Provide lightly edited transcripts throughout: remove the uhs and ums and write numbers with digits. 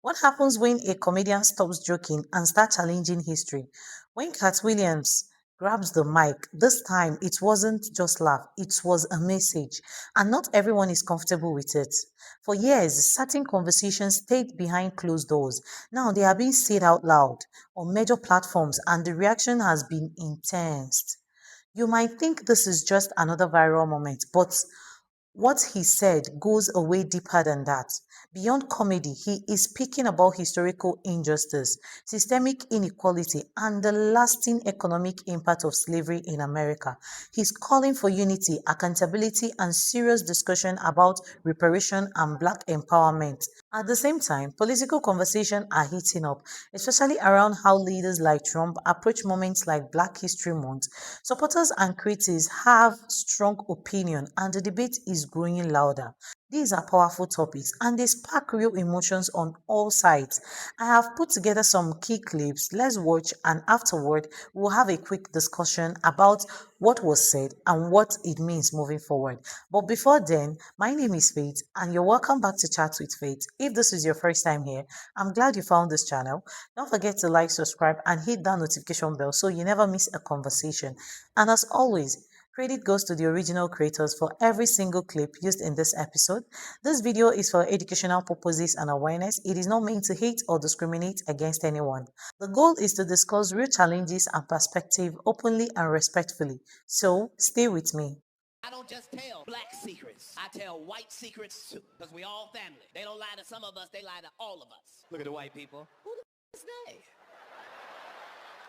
What happens when a comedian stops joking and starts challenging history? When Katt Williams grabs the mic, this time it wasn't just laugh, it was a message. And not everyone is comfortable with it. For years, certain conversations stayed behind closed doors. Now they are being said out loud on major platforms, and the reaction has been intense. You might think this is just another viral moment, but what he said goes a way deeper than that. Beyond comedy, he is speaking about historical injustice, systemic inequality, and the lasting economic impact of slavery in America. He's calling for unity, accountability, and serious discussion about reparation and Black empowerment. At the same time, political conversations are heating up, especially around how leaders like Trump approach moments like Black History Month. Supporters and critics have strong opinion, and the debate is growing louder. These are powerful topics and they spark real emotions on all sides. I have put together some key clips. Let's watch, and afterward, we'll have a quick discussion about what was said and what it means moving forward. But before then, my name is Faith, and you're welcome back to Chat with Faith. If this is your first time here, I'm glad you found this channel. Don't forget to like, subscribe, and hit that notification bell so you never miss a conversation. And as always, credit goes to the original creators for every single clip used in this episode. This video is for educational purposes and awareness. It is not meant to hate or discriminate against anyone. The goal is to discuss real challenges and perspective openly and respectfully. So, stay with me. I don't just tell black secrets. I tell white secrets too. Because we all family. They don't lie to some of us, they lie to all of us. Look at the white people. Who the f*** is they?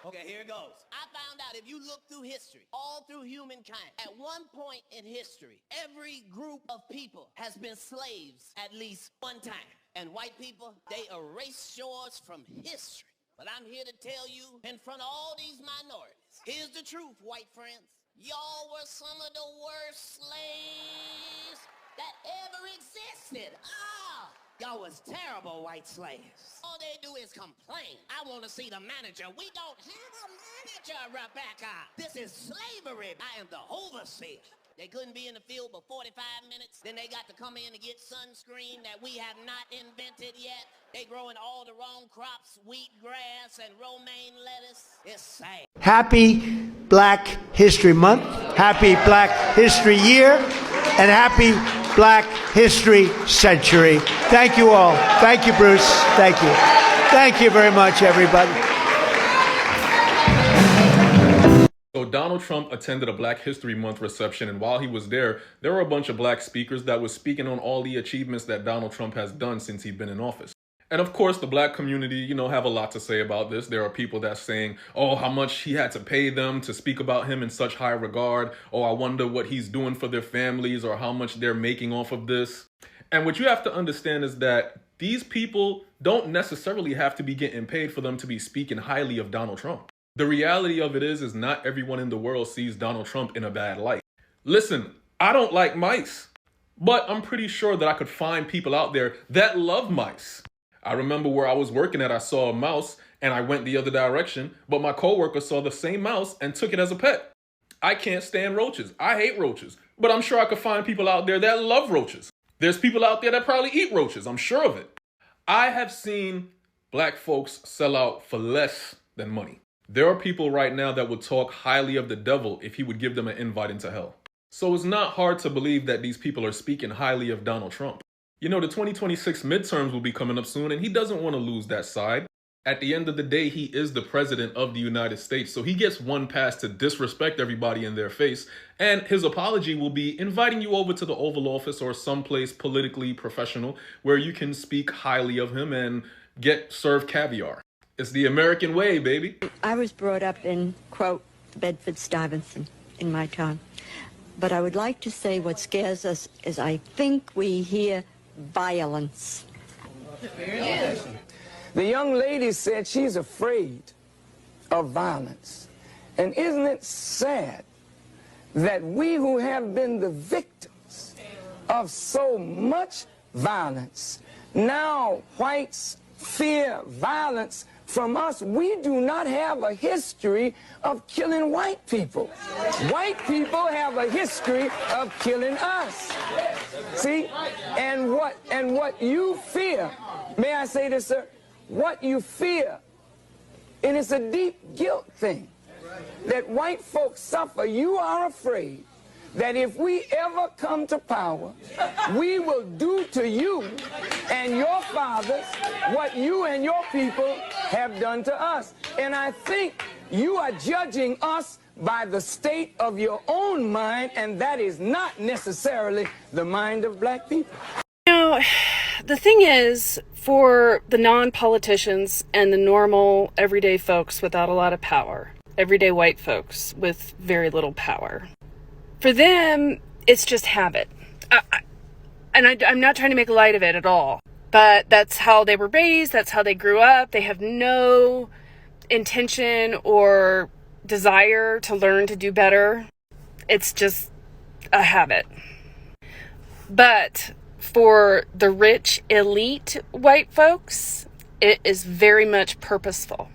Okay, here it goes. I found out if you look through history, all through humankind, at one point in history, every group of people has been slaves at least one time. And white people, they erase yours from history. But I'm here to tell you in front of all these minorities, here's the truth, white friends. Y'all were some of the worst slaves that ever existed. Y'all was terrible white slaves. All they do is complain. I want to see the manager. We don't have a manager, Rebecca. This is slavery. I am the overseer. They couldn't be in the field for 45 minutes. Then they got to come in and get sunscreen that we have not invented yet. They growing all the wrong crops, wheat grass and romaine lettuce. It's sad. Happy Black History Month, happy Black History Year, and happy Black History Century. Thank you all. Thank you, Bruce. Thank you. Thank you very much, everybody. So Donald Trump attended a Black History Month reception, and while he was there were a bunch of black speakers that was speaking on all the achievements that Donald Trump has done since he's been in office. And of course, the black community, have a lot to say about this. There are people that's saying, oh, how much he had to pay them to speak about him in such high regard. Oh, I wonder what he's doing for their families or how much they're making off of this. And what you have to understand is that these people don't necessarily have to be getting paid for them to be speaking highly of Donald Trump. The reality of it is not everyone in the world sees Donald Trump in a bad light. Listen, I don't like mice, but I'm pretty sure that I could find people out there that love mice. I remember where I was working at, I saw a mouse and I went the other direction, but my coworker saw the same mouse and took it as a pet. I can't stand roaches. I hate roaches, but I'm sure I could find people out there that love roaches. There's people out there that probably eat roaches. I'm sure of it. I have seen black folks sell out for less than money. There are people right now that would talk highly of the devil if he would give them an invite into hell. So it's not hard to believe that these people are speaking highly of Donald Trump. The 2026 midterms will be coming up soon, and he doesn't want to lose that side. At the end of the day, he is the president of the United States, so he gets one pass to disrespect everybody in their face, and his apology will be inviting you over to the Oval Office or someplace politically professional where you can speak highly of him and get served caviar. It's the American way, baby. I was brought up in, quote, Bedford-Stuyvesant in my time. But I would like to say what scares us is I think we hear violence. The young lady said she's afraid of violence. And isn't it sad that we who have been the victims of so much violence, now whites fear violence from us? We do not have a history of killing white people. White people have a history of killing us. See? And what you fear May I say this, sir? What you fear, and it's a deep guilt thing, that white folks suffer. You are afraid that if we ever come to power, we will do to you and your fathers what you and your people have done to us. And I think you are judging us by the state of your own mind, and that is not necessarily the mind of black people. You know, the thing is, for the non-politicians and the normal everyday folks without a lot of power, everyday white folks with very little power, for them, it's just habit. I'm not trying to make light of it at all, but that's how they were raised, that's how they grew up. They have no intention or desire to learn to do better. It's just a habit. But for the rich, elite white folks, it is very much purposeful.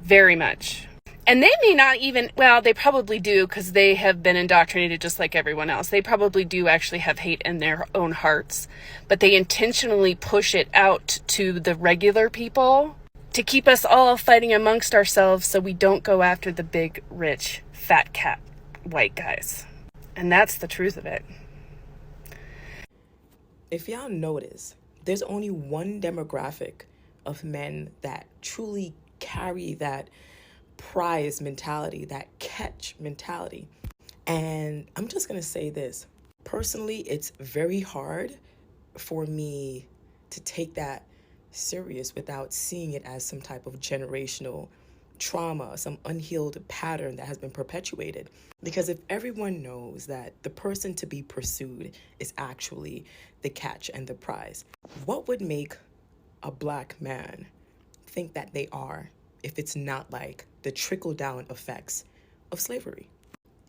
Very much. And they may not even, well, they probably do, because they have been indoctrinated just like everyone else. They probably do actually have hate in their own hearts, but they intentionally push it out to the regular people to keep us all fighting amongst ourselves so we don't go after the big, rich, fat cat white guys. And that's the truth of it. If y'all notice, there's only one demographic of men that truly carry that prize mentality, that catch mentality. And I'm just going to say this. Personally, it's very hard for me to take that serious without seeing it as some type of generational trauma, some unhealed pattern that has been perpetuated. Because if everyone knows that the person to be pursued is actually the catch and the prize, what would make a black man think that they are if it's not like the trickle-down effects of slavery?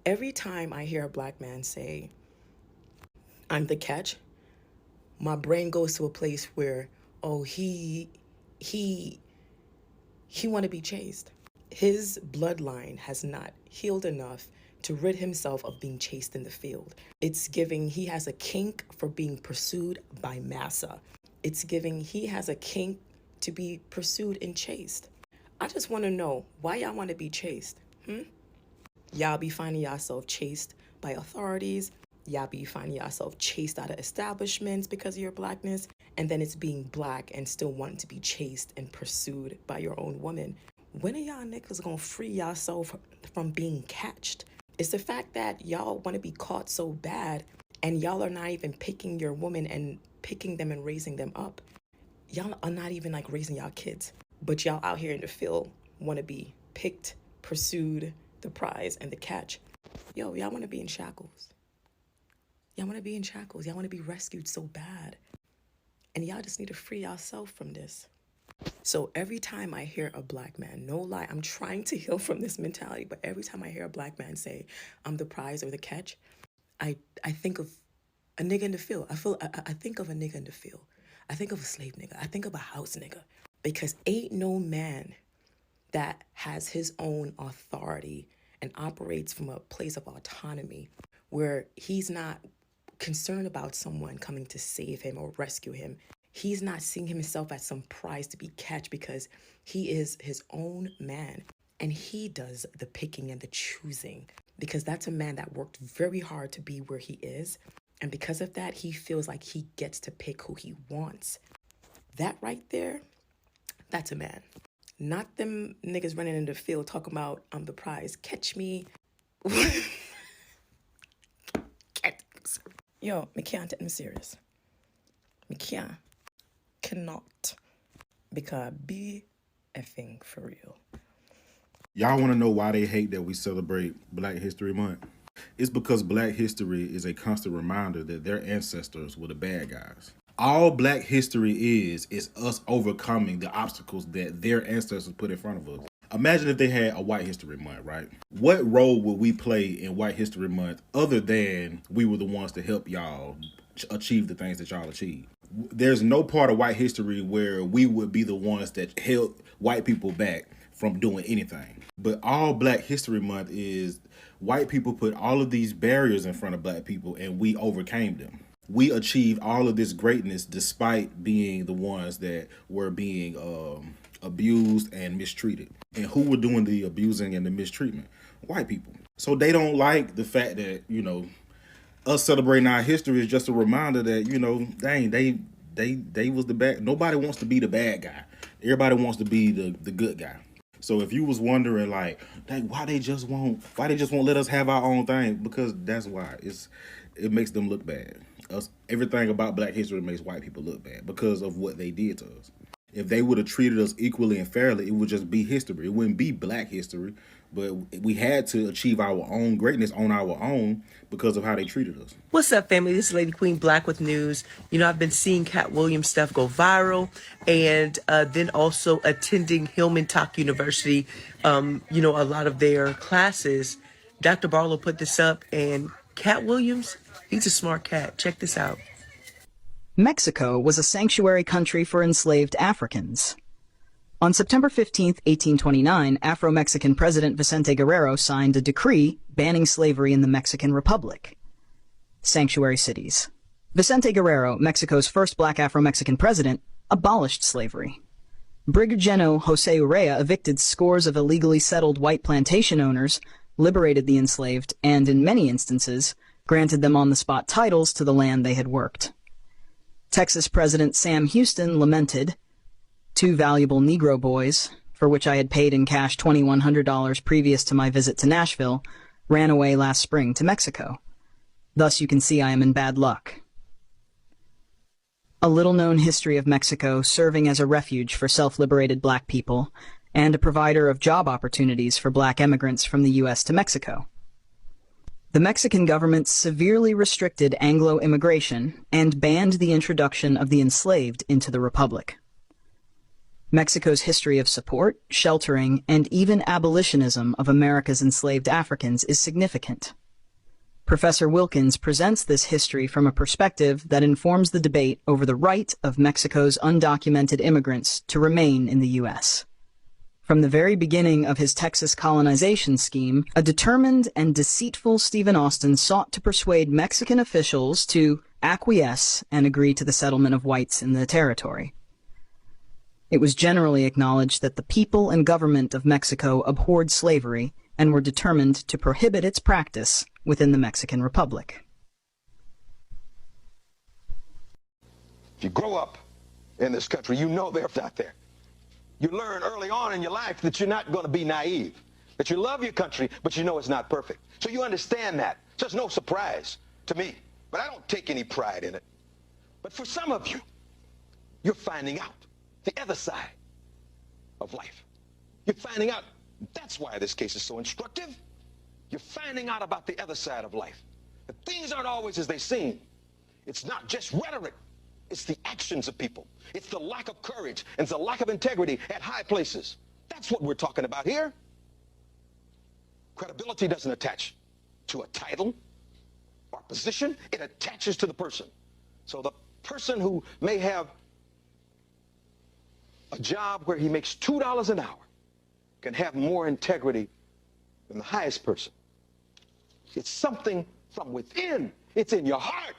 Every time I hear a black man say, I'm the catch, my brain goes to a place where, oh, he want to be chased. His bloodline has not healed enough to rid himself of being chased in the field. It's giving he has a kink for being pursued by massa. It's giving he has a kink to be pursued and chased. I just want to know why y'all want to be chased. Y'all be finding yourself chased by authorities. Y'all be finding yourself chased out of establishments because of your blackness. And then it's being black and still wanting to be chased and pursued by your own woman. When are y'all niggas gonna free yourself from being catched? It's the fact that y'all want to be caught so bad and y'all are not even picking your woman and picking them and raising them up. Y'all are not even like raising y'all kids. But y'all out here in the field want to be picked, pursued, the prize, and the catch. Yo, y'all want to be in shackles. Y'all want to be in shackles. Y'all want to be rescued so bad. And y'all just need to free yourself from this. So every time I hear a black man, no lie, I'm trying to heal from this mentality, but every time I hear a black man say, I'm the prize or the catch, I think of a nigga in the field. I think of a nigga in the field. I think of a slave nigga. I think of a house nigga. Because ain't no man that has his own authority and operates from a place of autonomy where he's not concerned about someone coming to save him or rescue him. He's not seeing himself as some prize to be catch because he is his own man. And he does the picking and the choosing because that's a man that worked very hard to be where he is. And because of that, he feels like he gets to pick who he wants. That right there, that's a man. Not them niggas running in the field talking about, I'm the prize. Catch me. Yo, me can't take me serious. Me can't. Cannot. Because be effing for real. Y'all want to know why they hate that we celebrate Black History Month? It's because Black history is a constant reminder that their ancestors were the bad guys. All Black history is us overcoming the obstacles that their ancestors put in front of us. Imagine if they had a White History Month, right? What role would we play in White History Month other than we were the ones to help y'all achieve the things that y'all achieved? There's no part of white history where we would be the ones that held white people back from doing anything. But all Black History Month is white people put all of these barriers in front of Black people and we overcame them. we achieved all of this greatness despite being the ones that were being abused and mistreated. And who were doing the abusing and the mistreatment? White people. So they don't like the fact that, you know, us celebrating our history is just a reminder that, you know, dang, they was the bad. Nobody wants to be the bad guy. Everybody wants to be the good guy. So if you was wondering like, dang, why they just won't let us have our own thing? Because that's why. It makes them look bad. Everything about Black history makes white people look bad because of what they did to us. If they would have treated us equally and fairly, it would just be history. It wouldn't be Black history. But we had to achieve our own greatness on our own because of how they treated us. What's up, family? This is Lady Queen Black with news. You know, I've been seeing Katt Williams stuff go viral, and then also attending Hillman Talk University, you know, a lot of their classes. Dr. Barlow put this up, and Katt Williams, he's a smart cat. Check this out. Mexico was a sanctuary country for enslaved Africans. On September 15, 1829, Afro-Mexican President Vicente Guerrero signed a decree banning slavery in the Mexican Republic. Sanctuary cities. Vicente Guerrero, Mexico's first black Afro-Mexican president, abolished slavery. Brig General Jose Urrea evicted scores of illegally settled white plantation owners, liberated the enslaved, and, in many instances, granted them on-the-spot titles to the land they had worked. Texas President Sam Houston lamented, "Two valuable Negro boys, for which I had paid in cash $2,100 previous to my visit to Nashville, ran away last spring to Mexico. Thus you can see I am in bad luck." A little-known history of Mexico serving as a refuge for self-liberated black people and a provider of job opportunities for black immigrants from the U.S. to Mexico. The Mexican government severely restricted Anglo immigration and banned the introduction of the enslaved into the Republic. Mexico's history of support, sheltering, and even abolitionism of America's enslaved Africans is significant. Professor Wilkins presents this history from a perspective that informs the debate over the right of Mexico's undocumented immigrants to remain in the U.S. From the very beginning of his Texas colonization scheme, a determined and deceitful Stephen Austin sought to persuade Mexican officials to acquiesce and agree to the settlement of whites in the territory. It was generally acknowledged that the people and government of Mexico abhorred slavery and were determined to prohibit its practice within the Mexican Republic. If you grow up in this country, you know they're not there. You learn early on in your life that you're not going to be naive, that you love your country, but you know it's not perfect. So you understand that. So it's no surprise to me, but I don't take any pride in it. But for some of you, you're finding out the other side of life. You're finding out. That's why this case is so instructive. You're finding out about the other side of life. That things aren't always as they seem. It's not just rhetoric. It's the actions of people. It's the lack of courage and it's the lack of integrity at high places. That's what we're talking about here. Credibility doesn't attach to a title or position. It attaches to the person. So the person who may have a job where he makes $2 an hour can have more integrity than the highest person. It's something from within. It's in your heart.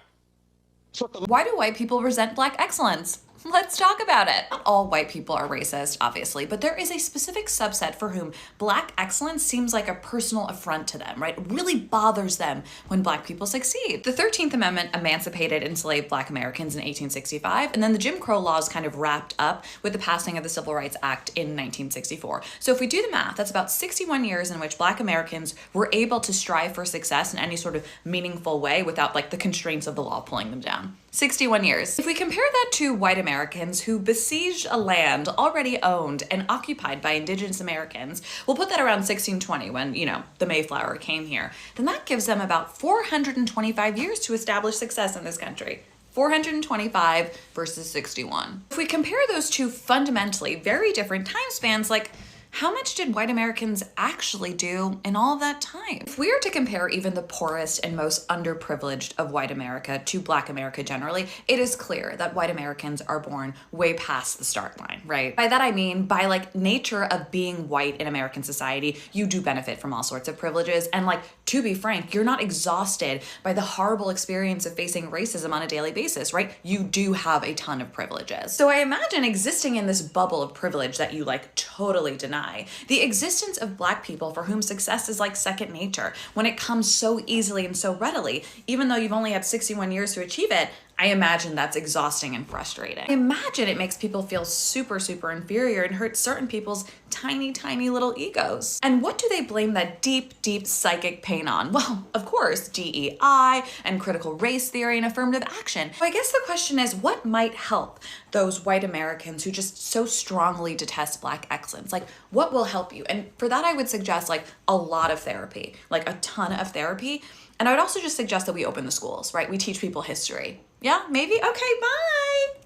Why do white people resent black excellence? Let's talk about it. Not all white people are racist, obviously, but there is a specific subset for whom black excellence seems like a personal affront to them, right? It really bothers them when black people succeed. The 13th Amendment emancipated enslaved black Americans in 1865, and then the Jim Crow laws kind of wrapped up with the passing of the Civil Rights Act in 1964. So if we do the math, that's about 61 years in which black Americans were able to strive for success in any sort of meaningful way without like the constraints of the law pulling them down. 61 years. If we compare that to white Americans who besieged a land already owned and occupied by indigenous Americans, we'll put that around 1620 when, you know, the Mayflower came here, then that gives them about 425 years to establish success in this country. 425 versus 61. If we compare those two fundamentally very different time spans, like, how much did white Americans actually do in all of that time? If we are to compare even the poorest and most underprivileged of white America to Black America generally, it is clear that white Americans are born way past the start line, right? By that I mean, by like nature of being white in American society, you do benefit from all sorts of privileges. And like, to be frank, you're not exhausted by the horrible experience of facing racism on a daily basis, right? You do have a ton of privileges. So I imagine existing in this bubble of privilege that you like totally deny, the existence of Black people for whom success is like second nature, when it comes so easily and so readily, even though you've only had 61 years to achieve it, I imagine that's exhausting and frustrating. I imagine it makes people feel super, super inferior and hurts certain people's tiny, tiny little egos. And what do they blame that deep, deep psychic pain on? Well, of course, DEI and critical race theory and affirmative action. So I guess the question is, what might help those white Americans who just so strongly detest Black excellence? Like, what will help you? And for that, I would suggest like a lot of therapy, like a ton of therapy. And I would also just suggest that we open the schools, right? We teach people history. Yeah, maybe? Okay, bye.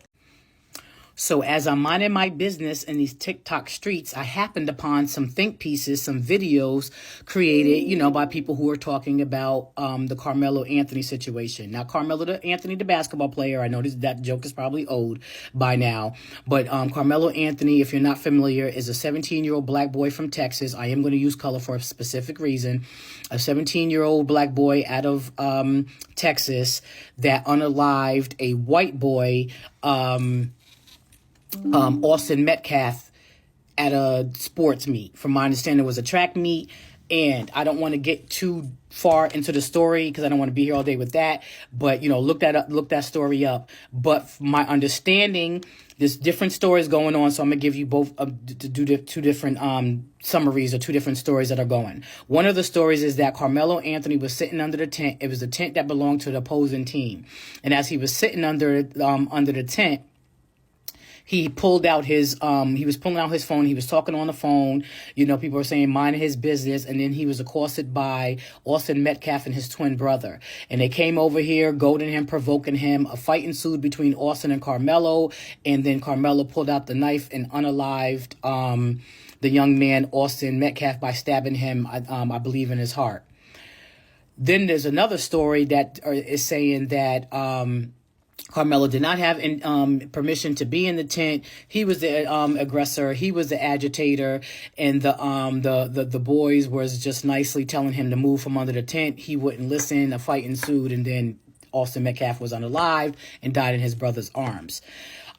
So as I'm minding my business in these TikTok streets, I happened upon some think pieces, some videos created, by people who are talking about the Carmelo Anthony situation. Now, Carmelo Anthony, the basketball player, I know that joke is probably old by now, but Carmelo Anthony, if you're not familiar, is a 17-year-old Black boy from Texas. I am going to use color for a specific reason. A 17-year-old Black boy out of Texas that unalived a white boy, Austin Metcalf, at a sports meet. From my understanding, it was a track meet, and I don't want to get too far into the story because I don't want to be here all day with that. But look that story up. But from my understanding, there's different stories going on, so I'm gonna give you both two different summaries or two different stories that are going. One of the stories is that Carmelo Anthony was sitting under the tent. It was a tent that belonged to the opposing team, and as he was sitting under the tent, he pulled out his he was pulling out his phone. He was talking on the phone. People were saying minding his business. And then he was accosted by Austin Metcalf and his twin brother. And they came over here, goading him, provoking him. A fight ensued between Austin and Carmelo. And then Carmelo pulled out the knife and unalived the young man, Austin Metcalf, by stabbing him, I believe, in his heart. Then there's another story that is saying that Carmelo did not have permission to be in the tent. He was the aggressor. He was the agitator, and the boys was just nicely telling him to move from under the tent. He wouldn't listen. A fight ensued, and then Austin Metcalf was unalived and died in his brother's arms.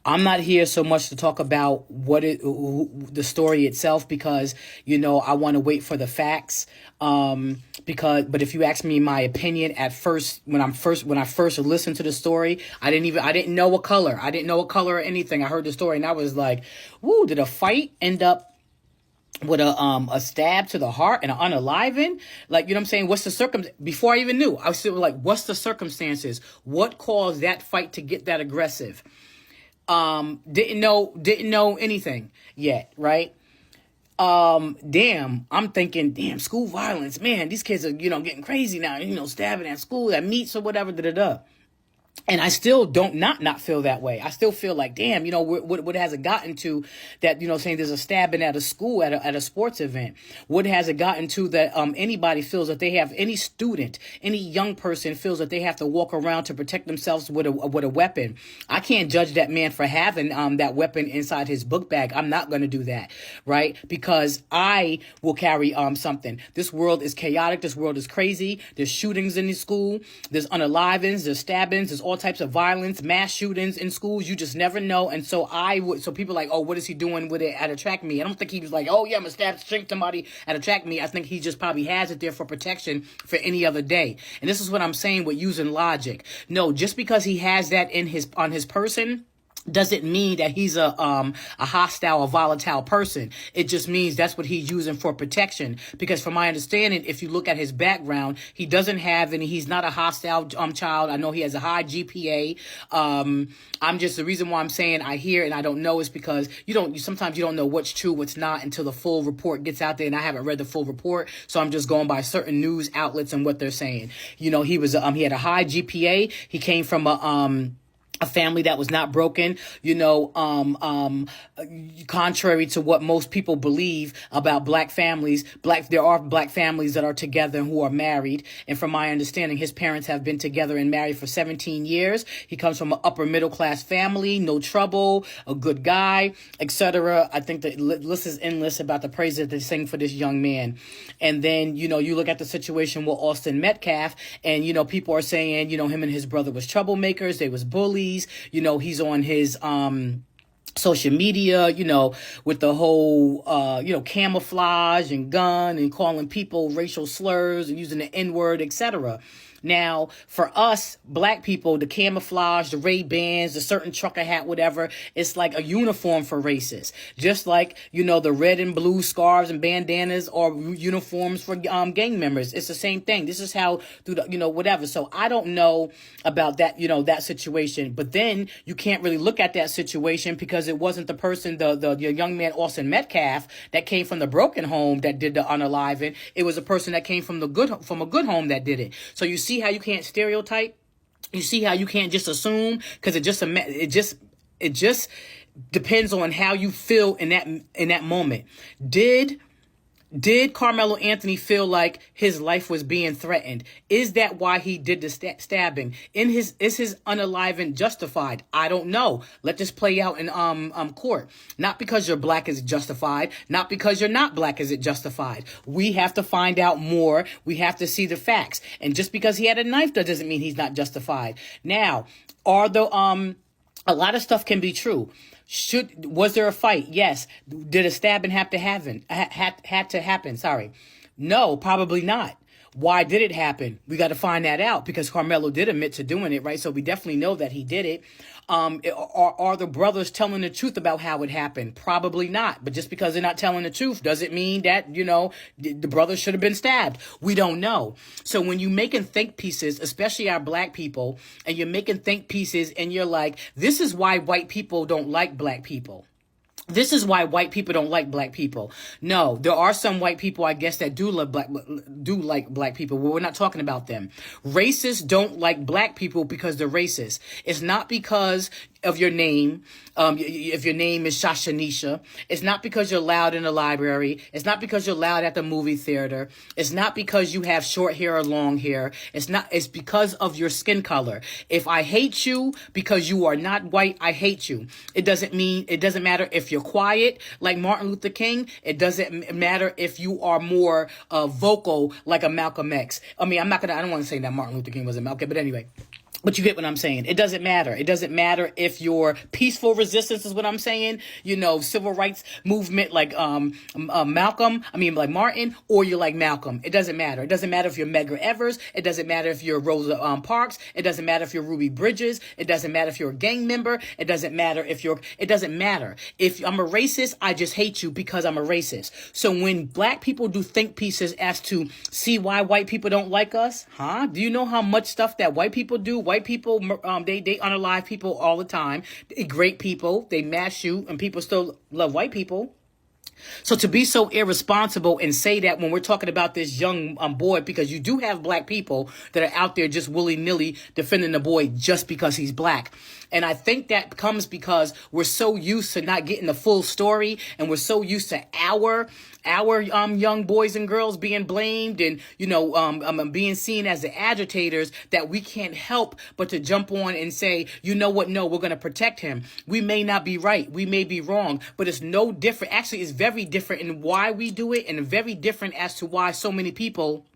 I'm not here so much to talk about the story itself because, I want to wait for the facts. But if you ask me my opinion at first, when I first listened to the story, I didn't know a color. I didn't know a color or anything. I heard the story and I was like, woo, did a fight end up with a stab to the heart and an unaliving? Like, what I'm saying? What's the before I even knew, I was still like, what's the circumstances? What caused that fight to get that aggressive? Didn't know anything yet, right? I'm thinking, school violence, man, these kids are, getting crazy now, stabbing at school, at meets or whatever, And I still don't not feel that way. I still feel like, what has it gotten to that, saying there's a stabbing at a school, at a sports event? What has it gotten to that anybody feels that they have, any student, any young person feels that they have to walk around to protect themselves with a weapon? I can't judge that man for having that weapon inside his book bag. I'm not going to do that, right? Because I will carry something. This world is chaotic. This world is crazy. There's shootings in the school. There's unalivings. There's stabbings. There's all types of violence, mass shootings in schools. You just never know. And so people are like, oh, what is he doing with it at a track meet? I don't think he was like, oh yeah, I'm gonna shank somebody at a track meet. I think he just probably has it there for protection for any other day. And this is what I'm saying with using logic. No, just because he has that on his person doesn't mean that he's a hostile or volatile person. It just means that's what he's using for protection. Because from my understanding, if you look at his background, he doesn't have any, he's not a hostile child. I know he has a high GPA. The reason why I'm saying I hear and I don't know is because sometimes you don't know what's true, what's not until the full report gets out there, and I haven't read the full report. So I'm just going by certain news outlets and what they're saying. He had a high GPA. He came from a family that was not broken, contrary to what most people believe about black families. There are black families that are together and who are married. And from my understanding, his parents have been together and married for 17 years. He comes from an upper middle class family, no trouble, a good guy, etc. I think the list is endless about the praises they sing for this young man. And then, you look at the situation with Austin Metcalf, and, people are saying, him and his brother was troublemakers. They was bullies. He's on his social media, with the whole, camouflage and gun and calling people racial slurs and using the N-word, etc. Now, for us, black people, the camouflage, the Ray-Bans, the certain trucker hat, whatever, it's like a uniform for races. Just like, the red and blue scarves and bandanas are uniforms for gang members. It's the same thing. This is how, through the, whatever. So I don't know about that, that situation. But then you can't really look at that situation because it wasn't the person, the young man, Austin Metcalf, that came from the broken home that did the unaliving. It was a person that came from a good home that did it. So you see how you can't stereotype? You see how you can't just assume? Because it just depends on how you feel in that moment. Did Carmelo Anthony feel like his life was being threatened? Is that why he did the stabbing? Is his unaliving justified? I don't know. Let this play out in court. Not because you're black is it justified. Not because you're not black is it justified. We have to find out more. We have to see the facts. And just because he had a knife, that doesn't mean he's not justified. Now, a lot of stuff can be true. Was there a fight? Yes. Did a stabbing have to happen? Had to happen. Sorry. No, probably not. Why did it happen? We got to find that out because Carmelo did admit to doing it, right? So we definitely know that he did it. Are the brothers telling the truth about how it happened? Probably not. But just because they're not telling the truth doesn't mean that, the brothers should have been stabbed. We don't know. So when you're making think pieces, especially our black people, and you're making think pieces and you're like, this is why white people don't like black people. This is why white people don't like black people. No, there are some white people, I guess, that do like black people. Well, we're not talking about them. Racists don't like black people because they're racist. It's not because of your name. If your name is Shashanisha, it's not because you're loud in the library. It's not because you're loud at the movie theater. It's not because you have short hair or long hair. It's because of your skin color. If I hate you because you are not white, I hate you. It doesn't matter if you're quiet like Martin Luther King. It doesn't matter if you are more vocal like a Malcolm X. I don't want to say that Martin Luther King was a Malcolm, but anyway. But you get what I'm saying. It doesn't matter. It doesn't matter if you're peaceful resistance is what I'm saying. Civil rights movement like like Martin, or you're like Malcolm. It doesn't matter. It doesn't matter if you're Medgar Evers. It doesn't matter if you're Rosa Parks. It doesn't matter if you're Ruby Bridges. It doesn't matter if you're a gang member. It doesn't matter. It doesn't matter. If I'm a racist, I just hate you because I'm a racist. So when black people do think pieces as to see why white people don't like us, do you know how much stuff that white people do? White people, they unalive people all the time. They're great people. They mass shoot, and people still love white people. So to be so irresponsible and say that when we're talking about this young boy, because you do have black people that are out there just willy-nilly defending the boy just because he's black. And I think that comes because we're so used to not getting the full story, and we're so used to our young boys and girls being blamed and being seen as the agitators, that we can't help but to jump on and say, you know what, no, we're going to protect him. We may not be right, we may be wrong, but it's no different. Actually, it's very different in why we do it, and very different as to why so many people,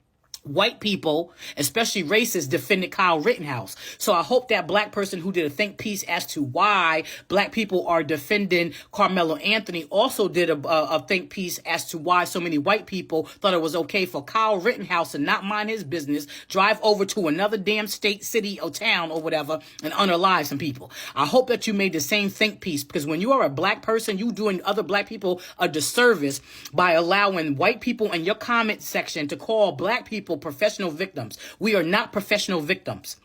white people, especially racists, defended Kyle Rittenhouse. So I hope that black person who did a think piece as to why black people are defending Carmelo Anthony also did a think piece as to why so many white people thought it was okay for Kyle Rittenhouse to not mind his business, drive over to another damn state, city, or town or whatever, and unalive some people. I hope that you made the same think piece, because when you are a black person, you doing other black people a disservice by allowing white people in your comment section to call black people professional victims. We are not professional victims.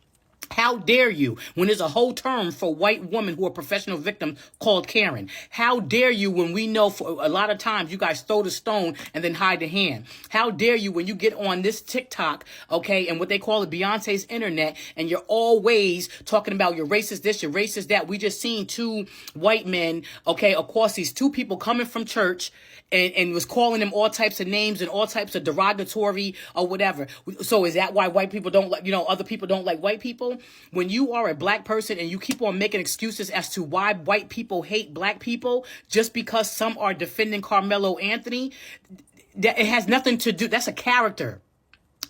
How dare you, when there's a whole term for white women who are professional victims called Karen? How dare you when we know for a lot of times you guys throw the stone and then hide the hand? How dare you when you get on this TikTok, okay, and what they call it Beyonce's internet, and you're always talking about you're racist this, you're racist that. We just seen two white men, okay, of course, these two people coming from church and was calling them all types of names and all types of derogatory or whatever. So is that why white people don't like, other people don't like white people? When you are a black person and you keep on making excuses as to why white people hate black people just because some are defending Carmelo Anthony, that it has nothing to do. That's a character.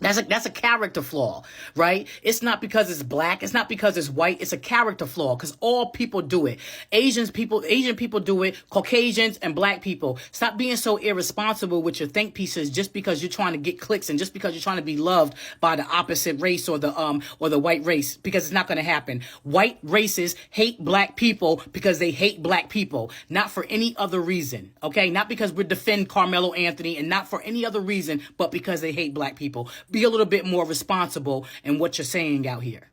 That's a character flaw, right? It's not because it's black. It's not because it's white. It's a character flaw because all people do it. Asian people do it. Caucasians and black people. Stop being so irresponsible with your think pieces just because you're trying to get clicks and just because you're trying to be loved by the opposite race or the white race, because it's not going to happen. White races hate black people because they hate black people, not for any other reason, okay? Not because we defend Carmelo Anthony and not for any other reason, but because they hate black people. Be a little bit more responsible in what you're saying out here.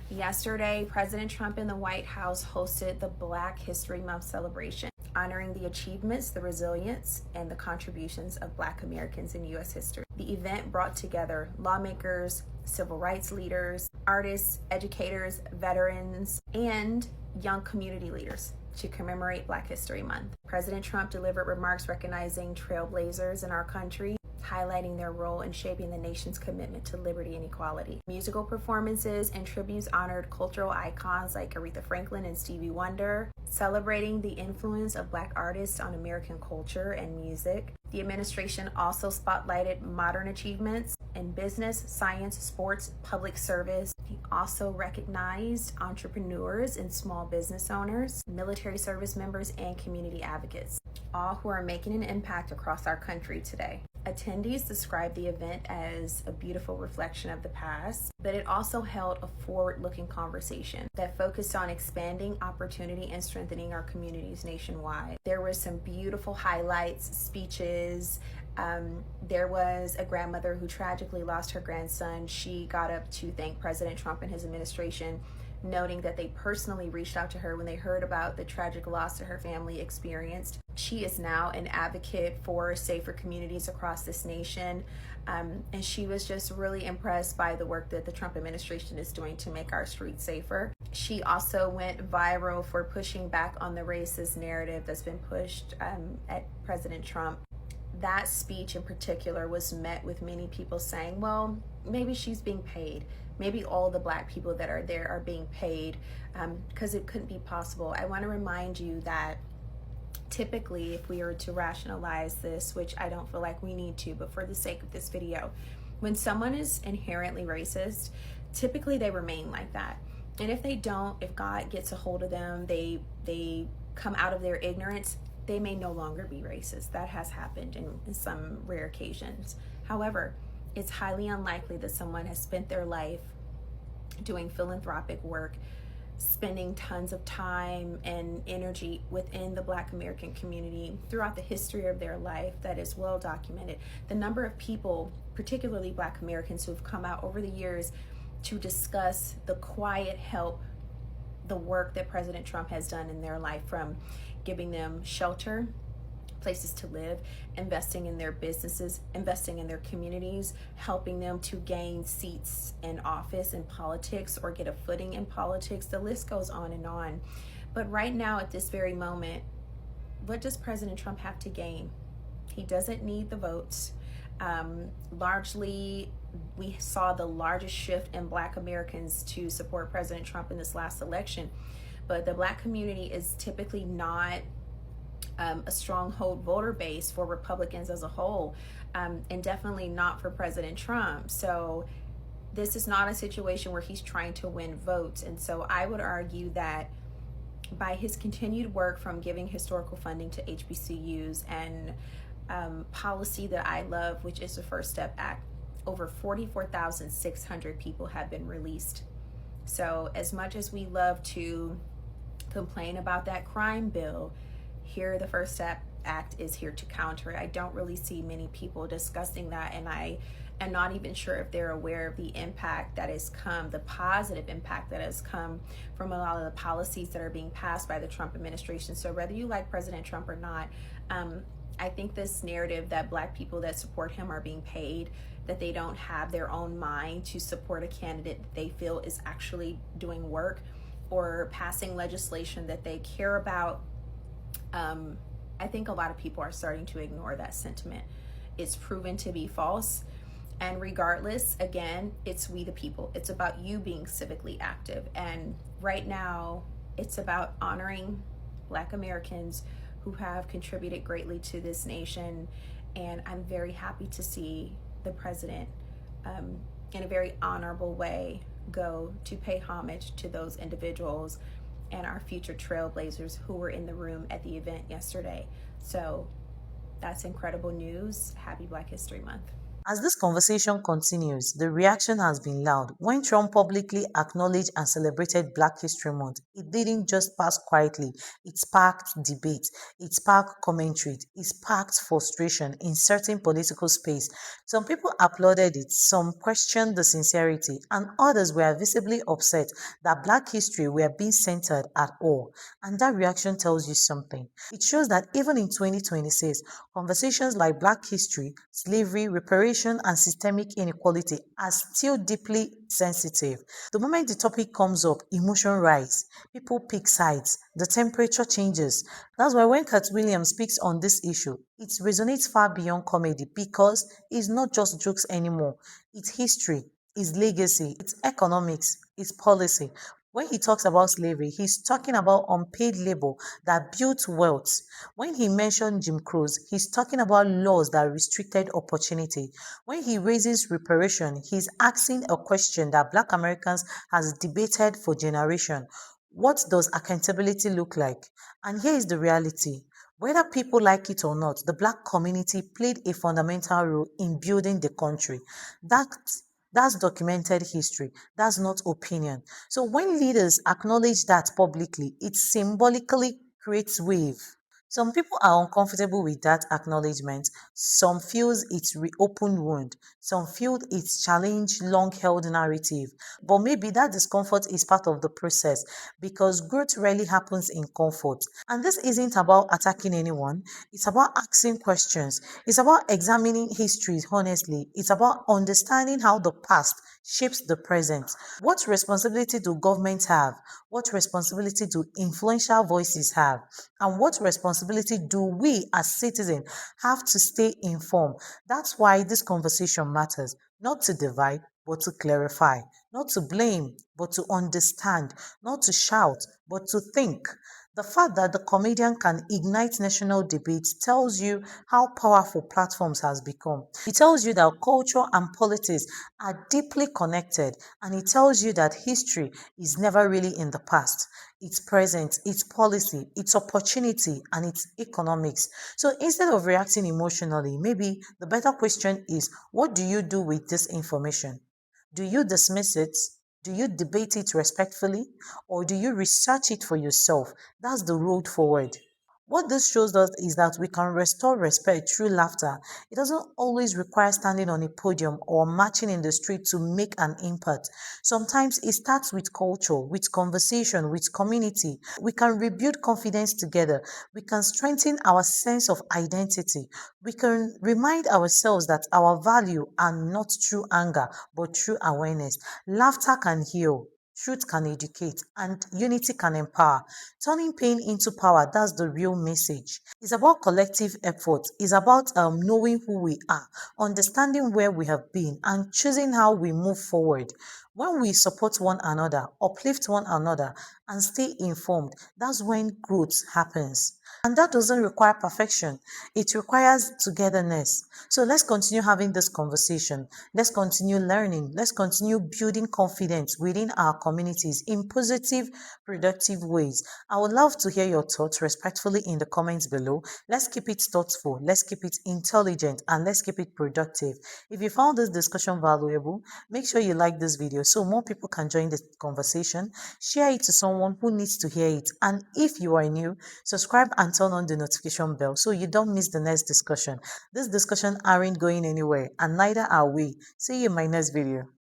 Yesterday, President Trump in the White House hosted the Black History Month celebration, honoring the achievements, the resilience, and the contributions of Black Americans in U.S. history. The event brought together lawmakers, civil rights leaders, artists, educators, veterans, and young community leaders to commemorate Black History Month. President Trump delivered remarks recognizing trailblazers in our country, highlighting their role in shaping the nation's commitment to liberty and equality. Musical performances and tributes honored cultural icons like Aretha Franklin and Stevie Wonder, celebrating the influence of Black artists on American culture and music. The administration also spotlighted modern achievements in business, science, sports, public service. He also recognized entrepreneurs and small business owners, military service members, and community advocates, all who are making an impact across our country today. Attendees described the event as a beautiful reflection of the past, but it also held a forward-looking conversation that focused on expanding opportunity and strengthening our communities nationwide. There were some beautiful highlights, speeches. There was a grandmother who tragically lost her grandson. She got up to thank President Trump and his administration, noting that they personally reached out to her when they heard about the tragic loss that her family experienced. She is now an advocate for safer communities across this nation, and she was just really impressed by the work that the Trump administration is doing to make our streets safer. She also went viral for pushing back on the racist narrative that's been pushed at President Trump. That speech in particular was met with many people saying, well, maybe she's being paid. Maybe all the Black people that are there are being paid, because it couldn't be possible. I want to remind you that typically, if we were to rationalize this, which I don't feel like we need to, but for the sake of this video, when someone is inherently racist, typically they remain like that. And if they don't, if God gets a hold of them, they come out of their ignorance, they may no longer be racist. That has happened in some rare occasions. However, it's highly unlikely that someone has spent their life doing philanthropic work, spending tons of time and energy within the Black American community throughout the history of their life that is well documented. The number of people, particularly Black Americans, who have come out over the years to discuss the quiet help, the work that President Trump has done in their life, from giving them shelter, places to live, investing in their businesses, investing in their communities, helping them to gain seats in office in politics or get a footing in politics. The list goes on and on. But right now, at this very moment, what does President Trump have to gain? He doesn't need the votes. Largely, we saw the largest shift in Black Americans to support President Trump in this last election. But the Black community is typically not a stronghold voter base for Republicans as a whole, and definitely not for President Trump. So this is not a situation where he's trying to win votes. And so I would argue that by his continued work, from giving historical funding to HBCUs and policy that I love, which is the First Step Act, over 44,600 people have been released. So as much as we love to complain about that crime bill, here the First Step Act is here to counter it. I don't really see many people discussing that, and I am not even sure if they're aware of the impact that has come, the positive impact that has come from a lot of the policies that are being passed by the Trump administration. So whether you like President Trump or not, I think this narrative that Black people that support him are being paid, that they don't have their own mind to support a candidate that they feel is actually doing work or passing legislation that they care about, I think a lot of people are starting to ignore that sentiment. It's proven to be false. And regardless, again, it's we the people. It's about you being civically active. And right now, it's about honoring Black Americans who have contributed greatly to this nation. And I'm very happy to see the president, in a very honorable way, go to pay homage to those individuals and our future trailblazers who were in the room at the event yesterday. So that's incredible news. Happy Black History Month. As this conversation continues, the reaction has been loud. When Trump publicly acknowledged and celebrated Black History Month, it didn't just pass quietly. It sparked debate, it sparked commentary, it sparked frustration in certain political space. Some people applauded it, some questioned the sincerity, and others were visibly upset that Black history were being centered at all. And that reaction tells you something. It shows that even in 2026, conversations like Black history, slavery, reparations, and systemic inequality are still deeply sensitive. The moment the topic comes up, emotion rise, people pick sides, the temperature changes. That's why when Katt Williams speaks on this issue, it resonates far beyond comedy because it's not just jokes anymore. It's history, it's legacy, it's economics, it's policy. When he talks about slavery, he's talking about unpaid labor that built wealth. When he mentioned Jim Crow, he's talking about laws that restricted opportunity. When he raises reparation, he's asking a question that Black Americans has debated for generations. What does accountability look like? And here is the reality. Whether people like it or not, the Black community played a fundamental role in building the country. That's documented history. That's not opinion. So when leaders acknowledge that publicly, it symbolically creates wave. Some people are uncomfortable with that acknowledgement. Some feels it's reopened wound. Some feel it's challenged long-held narrative. But maybe that discomfort is part of the process because growth rarely happens in comfort. And this isn't about attacking anyone. It's about asking questions. It's about examining history honestly. It's about understanding how the past shapes the present. What responsibility do governments have? What responsibility do influential voices have? And what responsibility do we as citizens have to stay informed? That's why this conversation matters. Not to divide, but to clarify. Not to blame, but to understand. Not to shout, but to think. The fact that the comedian can ignite national debate tells you how powerful platforms has become. It tells you that culture and politics are deeply connected, and it tells you that history is never really in the past. It's present, it's policy, it's opportunity, and it's economics. So instead of reacting emotionally, maybe the better question is, what do you do with this information? Do you dismiss it? Do you debate it respectfully? Or do you research it for yourself? That's the road forward. What this shows us is that we can restore respect through laughter. It doesn't always require standing on a podium or marching in the street to make an impact. Sometimes it starts with culture, with conversation, with community. We can rebuild confidence together. We can strengthen our sense of identity. We can remind ourselves that our value are not through anger, but through awareness. Laughter can heal. Truth can educate and unity can empower. Turning pain into power, that's the real message. It's about collective effort. It's about knowing who we are, understanding where we have been, and choosing how we move forward. When we support one another, uplift one another, and stay informed, that's when growth happens. And that doesn't require perfection. It requires togetherness. So let's continue having this conversation. Let's continue learning. Let's continue building confidence within our communities in positive, productive ways. I would love to hear your thoughts respectfully in the comments below. Let's keep it thoughtful. Let's keep it intelligent, and let's keep it productive. If you found this discussion valuable, make sure you like this video so more people can join the conversation. Share it to someone who needs to hear it. And if you are new, subscribe and and turn on the notification bell so you don't miss the next discussion. This discussion aren't going anywhere, and neither are we. See you in my next video.